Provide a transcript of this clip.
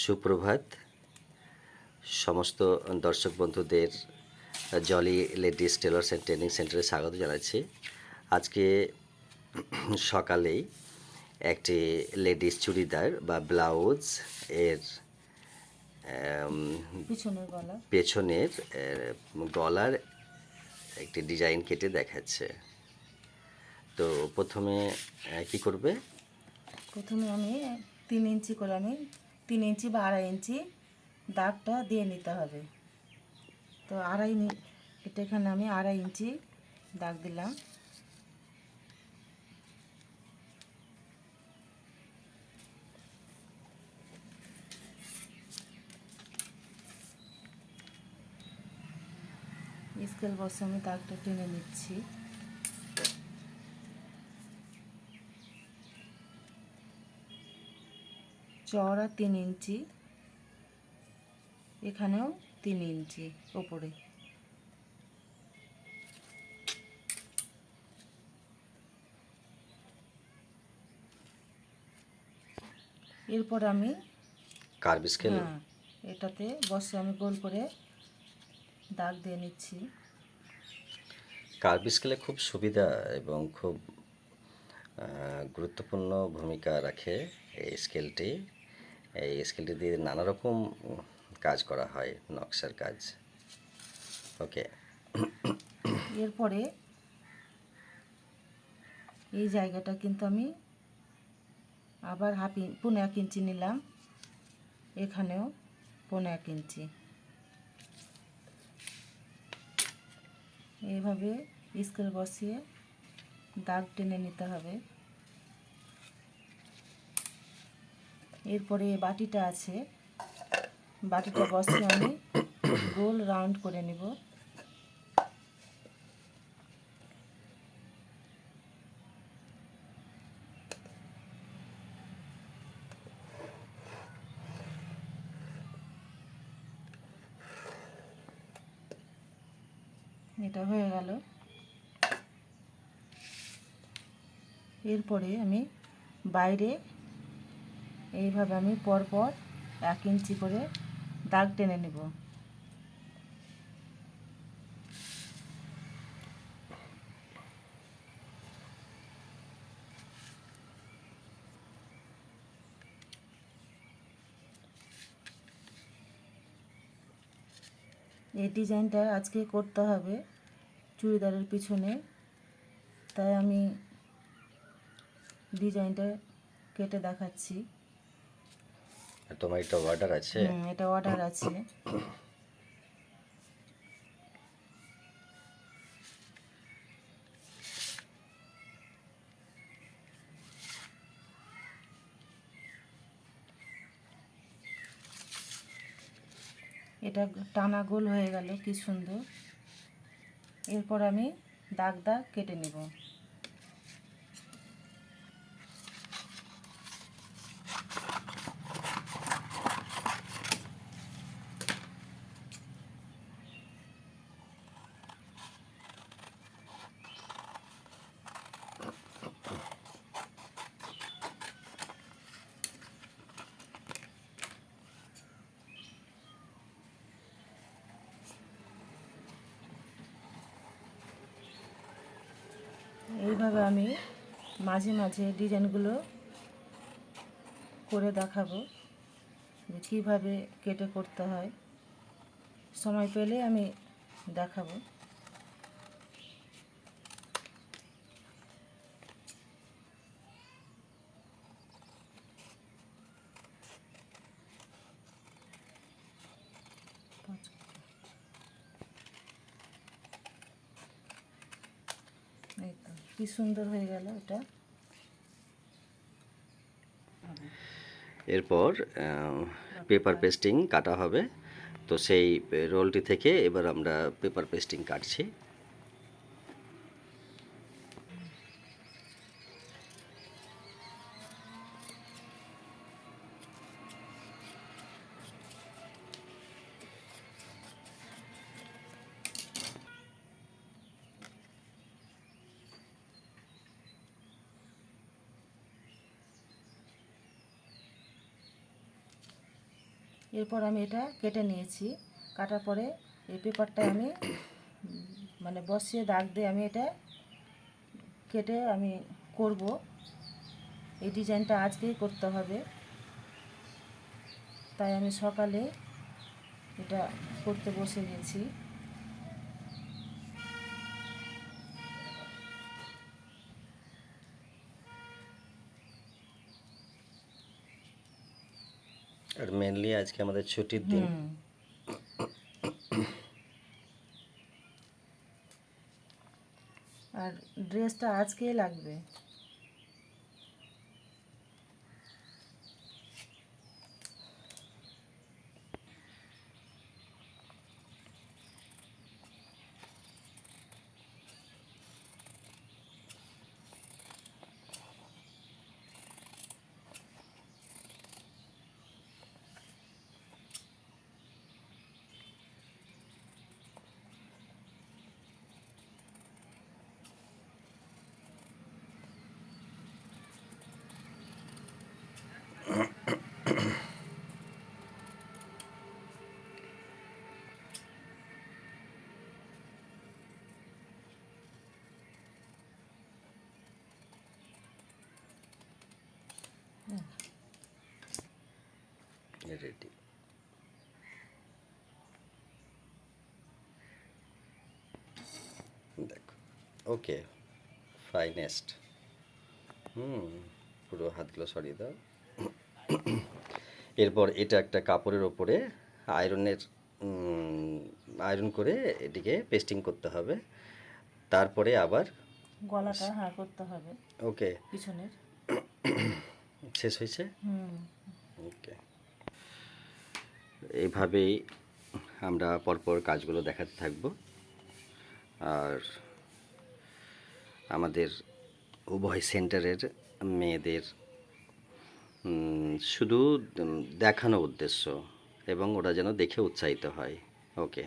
সুপ্রভাত সমস্ত দর্শক বন্ধুদের jolly ladies tailors and training সেন্টারে স্বাগত জানাচ্ছি। আজকে সকালেই একটি লেডিস চুড়িদার বা ব্লাউজ এর পেছনের গলার একটি ডিজাইন কেটে দেখাচ্ছে। তো প্রথমে কি করবে? প্রথমে আমি 3 ইঞ্চি করে 3 ইঞ্চি বা 2.5 ইঞ্চি দাগটা দিয়ে নিতে হবে। তো এটা এখানে আমি 2.5 ইঞ্চি দাগ দিলাম। স্কেল বসে আমি দাগটা টেনে নিচ্ছি। চওড়া 3 ইঞ্চি, এখানেও 3 ইঞ্চি ওপরে। এরপর আমি কার্ভ স্কেল এটাতে বসে আমি গোল করে দাগ দিয়ে নিচ্ছি। কার্ভ স্কেলে খুব সুবিধা এবং খুব গুরুত্বপূর্ণ ভূমিকা রাখে এই স্কেলটি। এই স্কেলটি দিয়ে নানা রকম কাজ করা হয়, নকশার কাজ। ওকে, এরপরে এই জায়গাটা কিন্তু আমি আবার 1.5 ইঞ্চি নিলাম, এখানেও 1.5 ইঞ্চি। এইভাবে স্কেল বসিয়ে দাগ টেনে নিতে হবে। এরপরে বাটিটা আছে, বাটিটা বসিয়ে আমি গোল রাউন্ড করে নেব। এটা হয়ে গেল। এরপরে আমি বাইরে এইভাবে আমি পরপর 1 ইঞ্চি করে দাগ টেনে নেব। এই ডিজাইনটা আজকে করতে হবে চুড়িদারের পিছনে, তাই আমি ডিজাইনটা কেটে দেখাচ্ছি। তোমার একটা অর্ডার আছে? এটা অর্ডার আছে। এটা টানা গোল হয়ে গেল, কি সুন্দর। এরপর আমি দাগ কেটে নেব। এইভাবে আমি মাঝে মাঝে ডিজাইনগুলো করে দেখাবো যে কীভাবে কেটে করতে হয়। সময় পেলে আমি দেখাবো। এই তো কি সুন্দর হয়ে গেল এটা। এরপর পেপার পেস্টিং কাটা হবে। তো সেই রোলটি থেকে এবার আমরা পেপার পেস্টিং কাটছি। এরপর আমি এটা কেটে নিয়েছি। কাটার পরে এই পেপারটায় আমি মানে বসিয়ে দাগ দিয়ে আমি এটা কেটে আমি করব। এই ডিজাইনটা আজকেই করতে হবে, তাই আমি সকালে এটা করতে বসে গেছি। আর মেনলি আজকে আমাদের ছুটির দিন। হুম। আর ড্রেসটা আজকেই লাগবে। রেডি। দেখো, ওকে, ফাইনেস্ট। পুরো হাতগুলো সরিয়ে দাও। এরপর এটা একটা কাপড়ের ওপরে আয়রনের আয়রন করে এটিকে পেস্টিং করতে হবে। তারপরে আবার গলাটা হ্যাঁ করতে হবে ওকে, পিছনের। শেষ হয়েছে। হুম। ওকে, এইভাবেই আমরা পরপর কাজগুলো দেখাতে থাকবো। আর আমাদের উভয় সেন্টারের মেয়েদের শুধু দেখানো উদ্দেশ্য, এবং ওরা যেন দেখে উৎসাহিত হয়। ওকে।